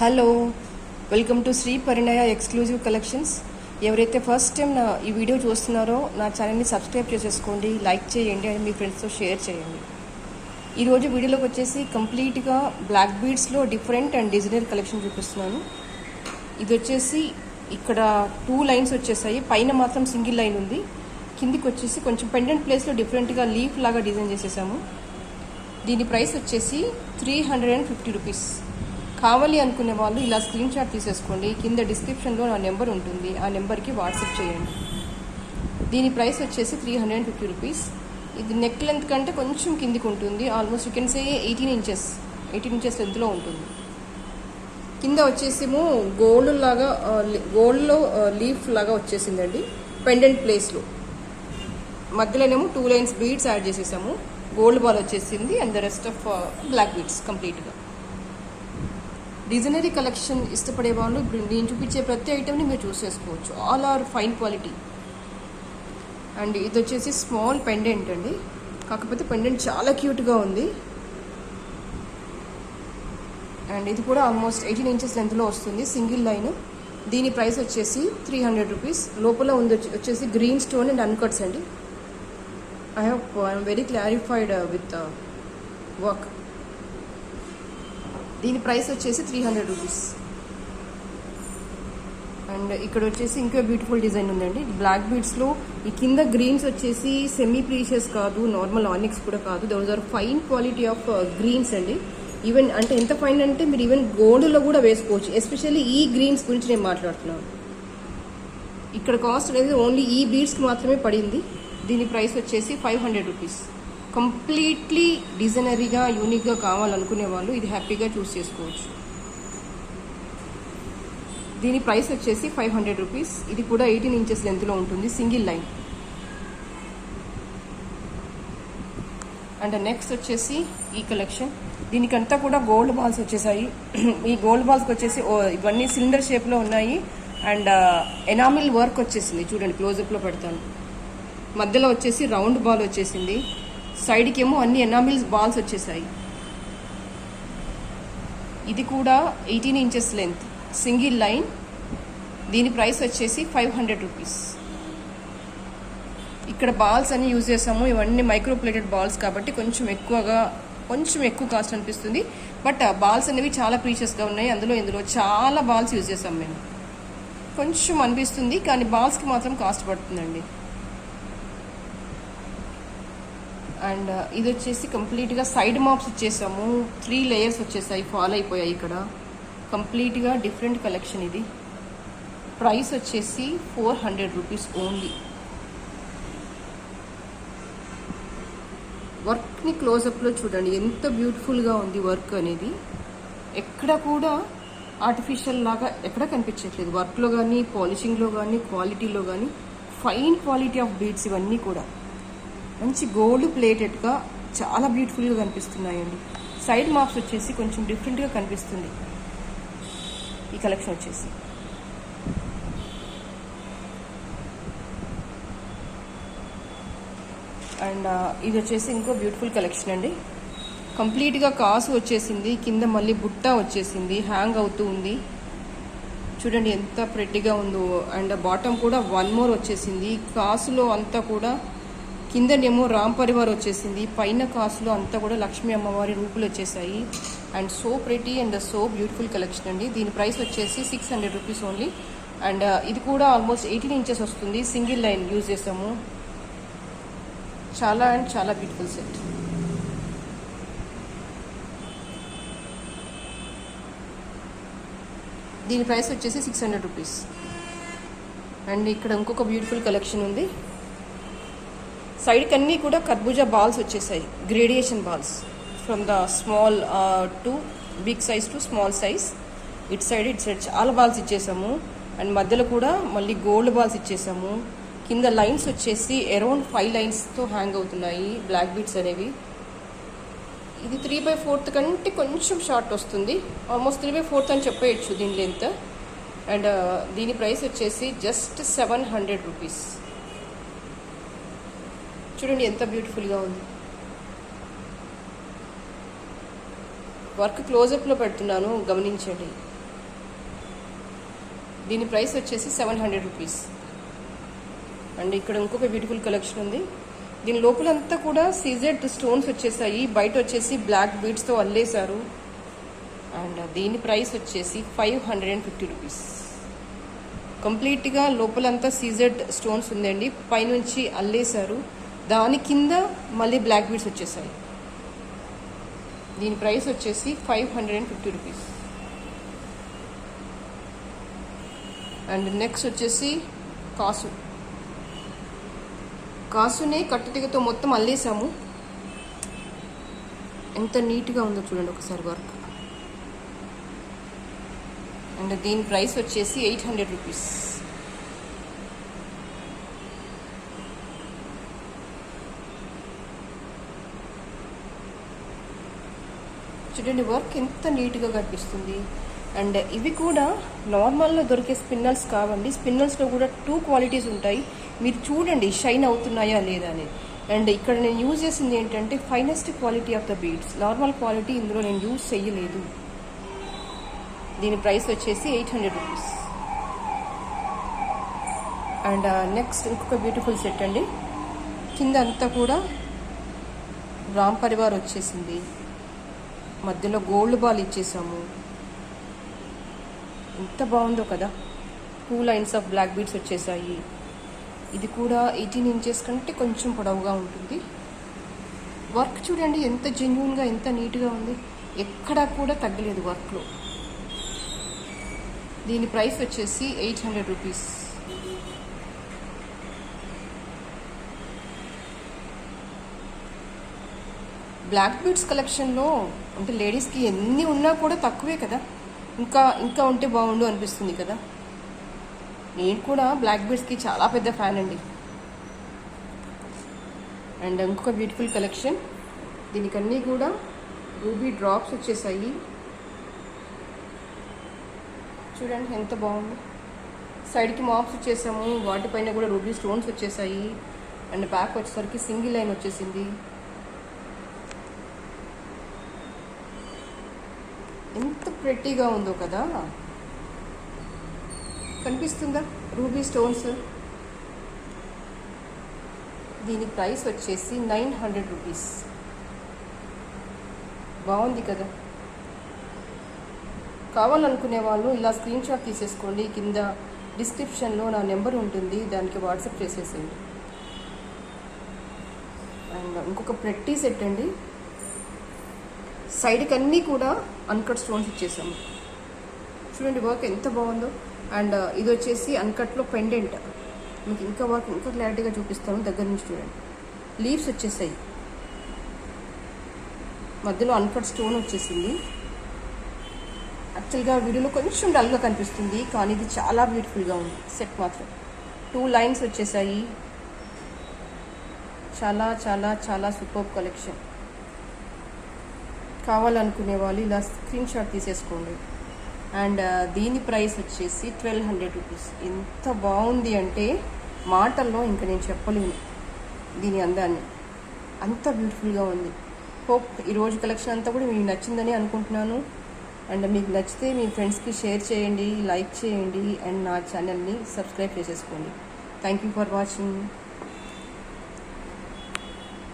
Hello, welcome to Shri Parinaya exclusive collections. ఎవరైతే first time నా ఈ వీడియో చూస్తున్నారో నా ఛానల్ని సబ్స్క్రైబ్ చేసేసుకోండి, లైక్ చేయండి అండ్ మీ ఫ్రెండ్స్తో షేర్ చేయండి. ఈరోజు వీడియోలోకి వచ్చేసి కంప్లీట్గా బ్లాక్ బీడ్స్లో డిఫరెంట్ అండ్ డిజైనర్ కలెక్షన్ చూపిస్తున్నాను. ఇది వచ్చేసి ఇక్కడ 2 లైన్స్ వచ్చేసాయి, పైన మాత్రం సింగిల్ లైన్ ఉంది. కిందికి వచ్చేసి కొంచెం పెండెంట్ ప్లేస్లో డిఫరెంట్గా లీఫ్ లాగా డిజైన్ చేసేసాము. దీని ప్రైస్ వచ్చేసి 350 రూపీస్. కావాలి అనుకునే వాళ్ళు ఇలా స్క్రీన్ షాట్ తీసేసుకోండి. కింద డిస్క్రిప్షన్లో నా నెంబర్ ఉంటుంది, ఆ నెంబర్కి వాట్సాప్ చేయండి. దీని ప్రైస్ వచ్చేసి 350 రూపీస్. ఇది నెక్ లెంత్ కంటే కొంచెం కిందికి ఉంటుంది, almost you can say 18 inches లెంత్లో ఉంటుంది. కింద వచ్చేసేమో గోల్డ్లో లీఫ్ లాగా వచ్చేసిందండి పెండెంట్ ప్లేస్లో. మధ్యలోనేమో 2 లైన్స్ బీడ్స్ యాడ్ చేసేసాము, గోల్డ్ బాల్ వచ్చేసింది and the rest of black beads కంప్లీట్గా. డిజైనరీ కలెక్షన్ ఇష్టపడే వాళ్ళు ఇప్పుడు నేను చూపించే ప్రతి ఐటమ్ని మీరు చూస్ చేసుకోవచ్చు. All are fine quality. And ఇది వచ్చేసి స్మాల్ పెండెంట్ అండి, కాకపోతే పెండెంట్ చాలా క్యూట్గా ఉంది. అండ్ ఇది కూడా ఆల్మోస్ట్ 18 ఇంచెస్ లెంత్లో వస్తుంది, సింగిల్ లైన్. దీని ప్రైస్ వచ్చేసి 300 రూపీస్. లోపల ఉంది వచ్చేసి గ్రీన్ స్టోన్ అండ్ అన్కట్స్ అండి. I am very clarified with work. దీని ప్రైస్ వచ్చేసి 300 రూపీస్. అండ్ ఇక్కడ వచ్చేసి ఇంకా బ్యూటిఫుల్ డిజైన్ ఉందండి. బ్లాక్ బీడ్స్లో ఈ కింద గ్రీన్స్ వచ్చేసి సెమీ ప్రీషియస్ కాదు, నార్మల్ ఆనిక్స్ కూడా కాదు, those are fine quality of greens అండి. ఈవెన్ అంటే ఎంత ఫైన్ అంటే మీరు ఈవెన్ గోల్డ్లో కూడా వేసుకోవచ్చు. ఎస్పెషల్లీ ఈ గ్రీన్స్ గురించి నేను మాట్లాడుతున్నాను. ఇక్కడ కాస్ట్ అనేది ఓన్లీ ఈ బీడ్స్కి మాత్రమే పడింది. దీని ప్రైస్ వచ్చేసి 500 రూపీస్. కంప్లీట్లీ డిజైనరీగా యూనిక్గా కావాలనుకునే వాళ్ళు ఇది హ్యాపీగా చూస్ చేసుకోవచ్చు. దీని ప్రైస్ వచ్చేసి 500 రూపీస్. ఇది కూడా 18 ఇంచెస్ లెంత్లో ఉంటుంది, సింగిల్ లైన్. అండ్ నెక్స్ట్ వచ్చేసి ఈ కలెక్షన్. దీనికంతా కూడా గోల్డ్ బాల్స్ వచ్చేసాయి. ఈ గోల్డ్ బాల్స్కి వచ్చేసి ఇవన్నీ సిలిండర్ షేప్లో ఉన్నాయి. అండ్ ఎనామిల్ వర్క్ వచ్చేసింది, చూడండి క్లోజప్లో పెడతాను. మధ్యలో వచ్చేసి రౌండ్ బాల్ వచ్చేసింది, సైడ్కి ఏమో అన్ని ఎనామిల్ బాల్స్ వచ్చేసాయి. ఇది కూడా 18 ఇంచెస్ లెంత్, సింగిల్ లైన్. దీని ప్రైస్ వచ్చేసి 500 రూపీస్. ఇక్కడ బాల్స్ అన్ని యూజ్ చేసాము, ఇవన్నీ మైక్రోప్లేటెడ్ బాల్స్ కాబట్టి కొంచెం ఎక్కువ కాస్ట్ అనిపిస్తుంది. బట్ బాల్స్ అనేవి చాలా ప్రీషియస్గా ఉన్నాయి. ఇందులో చాలా బాల్స్ యూజ్ చేసాం మేము. కొంచెం అనిపిస్తుంది కానీ బాల్స్కి మాత్రం కాస్ట్ పడుతుందండి. అండ్ ఇది వచ్చేసి కంప్లీట్గా సైడ్ మాప్స్ ఇచ్చేసాము, 3 లేయర్స్ వచ్చేసాయి, ఫాల్ అయిపోయాయి. ఇక్కడ కంప్లీట్గా డిఫరెంట్ కలెక్షన్. ఇది ప్రైస్ వచ్చేసి 400 రూపీస్ ఓన్లీ. వర్క్ని క్లోజప్లో చూడండి ఎంత బ్యూటిఫుల్గా ఉంది వర్క్ అనేది. ఎక్కడ కూడా ఆర్టిఫిషియల్ లాగా ఎక్కడ కనిపించట్లేదు. వర్క్లో కానీ, పాలిషింగ్లో కానీ, క్వాలిటీలో కానీ ఫైన్ క్వాలిటీ ఆఫ్ బీడ్స్. ఇవన్నీ కూడా మంచి గోల్డ్ ప్లేటెడ్గా చాలా బ్యూటిఫుల్గా కనిపిస్తున్నాయండి. సైడ్ మాప్స్ వచ్చేసి కొంచెం డిఫరెంట్గా కనిపిస్తుంది ఈ కలెక్షన్ వచ్చేసి. అండ్ ఇది వచ్చేసి ఇంకో బ్యూటిఫుల్ కలెక్షన్ అండి. కంప్లీట్గా కాసు వచ్చేసింది, కింద మళ్ళీ బుట్ట వచ్చేసింది, హ్యాంగ్ అవుతూ ఉంది. చూడండి ఎంత ప్రెట్టిగా ఉందో. అండ్ బాటమ్ కూడా 1 మోర్ వచ్చేసింది. కాసులో అంతా కూడా కిందనేమో రామ్ పరివార్ వచ్చేసింది, పైన కాసులో అంతా కూడా లక్ష్మీ అమ్మవారి రూపులు వచ్చేసాయి. And so pretty and so beautiful collection అండి. దీని ప్రైస్ వచ్చేసి 600 రూపీస్ ఓన్లీ. అండ్ ఇది కూడా ఆల్మోస్ట్ 18 ఇంచెస్ వస్తుంది, సింగిల్ లైన్ యూజ్ చేసాము. చాలా బ్యూటిఫుల్ సెట్. దీని ప్రైస్ వచ్చేసి 600 రూపీస్. అండ్ ఇక్కడ ఇంకొక బ్యూటిఫుల్ కలెక్షన్ ఉంది. సైడ్కి అన్నీ కూడా కర్బూజా బాల్స్ వచ్చేసాయి, gradation balls from the small to big size to small size. ఇటు సైడ్ చాలా బాల్స్ ఇచ్చేసాము. అండ్ మధ్యలో కూడా మళ్ళీ గోల్డ్ బాల్స్ ఇచ్చేసాము. కింద లైన్స్ వచ్చేసి అరౌండ్ 5 లైన్స్తో హ్యాంగ్ అవుతున్నాయి బ్లాక్ బీడ్స్ అనేవి. ఇది 3/4 కంటే కొంచెం షార్ట్ వస్తుంది, ఆల్మోస్ట్ 3/4 అని చెప్పేయచ్చు దీని లెంత్. అండ్ దీని ప్రైస్ వచ్చేసి జస్ట్ 700 రూపీస్. చూడండి ఎంత బ్యూటిఫుల్గా ఉంది. వర్క్ క్లోజప్లో పెడుతున్నాను, గమనించండి. దీని ప్రైస్ వచ్చేసి 700 రూపీస్. అండ్ ఇక్కడ ఇంకొక బ్యూటిఫుల్ కలెక్షన్ ఉంది. దీని లోపలంతా కూడా సీజెడ్ స్టోన్స్ వచ్చేసాయి, బయట వచ్చేసి బ్లాక్ బీడ్స్తో అల్లేశారు. అండ్ దీని ప్రైస్ వచ్చేసి 550 రూపీస్. కంప్లీట్గా లోపలంతా సీజెడ్ స్టోన్స్ ఉందండి, పైనుంచి అల్లేశారు, దాని కింద మళ్ళీ బ్లాక్ బీడ్స్ వచ్చేసాయి. దీని ప్రైస్ వచ్చేసి 550 రూపీస్. అండ్ నెక్స్ట్ వచ్చేసి కాసునే కట్టుతీగతో మొత్తం అల్లేసాము. ఎంత నీట్గా ఉందో చూడండి ఒకసారి వర్క్. అండ్ దీని ప్రైస్ వచ్చేసి 800 రూపీస్. చూడండి వర్క్ ఎంత నీట్గా కనిపిస్తుంది. అండ్ ఇవి కూడా నార్మల్లో దొరికే స్పిన్నల్స్ కావండి. స్పిన్నల్స్లో కూడా 2 క్వాలిటీస్ ఉంటాయి, మీరు చూడండి షైన్ అవుతున్నాయా లేదా అనేది. అండ్ ఇక్కడ నేను యూజ్ చేసింది ఏంటంటే finest quality of the beads. Normal quality ఇందులో నేను యూజ్ చేయలేదు. దీని ప్రైస్ వచ్చేసి 800 రూపీస్. అండ్ నెక్స్ట్ ఇంకొక బ్యూటిఫుల్ సెట్ అండి. కింద అంతా కూడా రామ్ పరివార్ వచ్చేసింది, మధ్యలో గోల్డ్ బాల్ ఇచ్చేసాము. ఎంత బాగుందో కదా. 2 లైన్స్ ఆఫ్ బ్లాక్ బీడ్స్ వచ్చేసాయి. ఇది కూడా 18 ఇంచెస్ కంటే కొంచెం పొడవుగా ఉంటుంది. వర్క్ చూడండి ఎంత జెన్యూన్గా ఎంత నీట్గా ఉంది, ఎక్కడా కూడా తగ్గలేదు వర్క్లో. దీని ప్రైస్ వచ్చేసి 800 రూపీస్. బ్లాక్ బీడ్స్ కలెక్షన్లో అంటే లేడీస్కి ఎన్ని ఉన్నా కూడా తక్కువే కదా, ఇంకా ఉంటే బాగుండు అనిపిస్తుంది కదా. నేను కూడా బ్లాక్ బీడ్స్కి చాలా పెద్ద ఫ్యాన్ అండి. అండ్ ఇంకొక బ్యూటిఫుల్ కలెక్షన్. దీనికన్నీ కూడా రూబీ డ్రాప్స్ వచ్చేసాయి. చూడండి ఎంత బాగుంది. సైడ్కి మాప్స్ వచ్చేసాము, వాటిపైన కూడా రూబీ స్టోన్స్ వచ్చేసాయి. అండ్ బ్యాక్ వచ్చేసరికి సింగిల్ లైన్ వచ్చేసింది. ఎంత ప్రెట్టీగా ఉందో కదా, కనిపిస్తుందా రూబీ స్టోన్స్. దీని ప్రైస్ వచ్చేసి 900 రూపీస్. బాగుంది కదా. కావాలనుకునే వాళ్ళు ఇలా స్క్రీన్ షాట్ తీసేసుకోండి, కింద డిస్క్రిప్షన్లో నా నెంబర్ ఉంటుంది, దానికి వాట్సాప్ చేసేసేయండి. అండ్ ఇంకొక ప్రెట్టీ సెట్ అండి. సైడ్కి అన్నీ కూడా అన్కట్ స్టోన్స్ ఇచ్చేసాము. చూడండి వర్క్ ఎంత బాగుందో. అండ్ ఇది వచ్చేసి అన్కట్లో పెండెంట్. మీకు ఇంకా వర్క్ ఇంకా క్లారిటీగా చూపిస్తాను, దగ్గర నుంచి చూడండి. లీవ్స్ వచ్చేసాయి, మధ్యలో అన్కట్ స్టోన్ వచ్చేసింది. యాక్చువల్గా వీడియోలో కొంచెం డల్గా కనిపిస్తుంది, కానీ ఇది చాలా బ్యూటిఫుల్గా ఉంది. సెట్ మాత్రం 2 లైన్స్ వచ్చేసాయి. చాలా చాలా చాలా సూపర్ కలెక్షన్. కావాలనుకునే వాళ్ళు ఇలా స్క్రీన్ షాట్ తీసేసుకోండి. అండ్ దీని ప్రైస్ వచ్చేసి 1200 రూపీస్. ఎంత బాగుంది అంటే మాటల్లో ఇంకా నేను చెప్పలేను దీని అందాన్ని, అంత బ్యూటిఫుల్గా ఉంది. హోప్ ఈరోజు కలెక్షన్ అంతా కూడా మీకు నచ్చిందని అనుకుంటున్నాను. అండ్ మీకు నచ్చితే మీ ఫ్రెండ్స్కి షేర్ చేయండి, లైక్ చేయండి, అండ్ నా ఛానల్ని సబ్స్క్రైబ్ చేసేసుకోండి. Thank you for watching.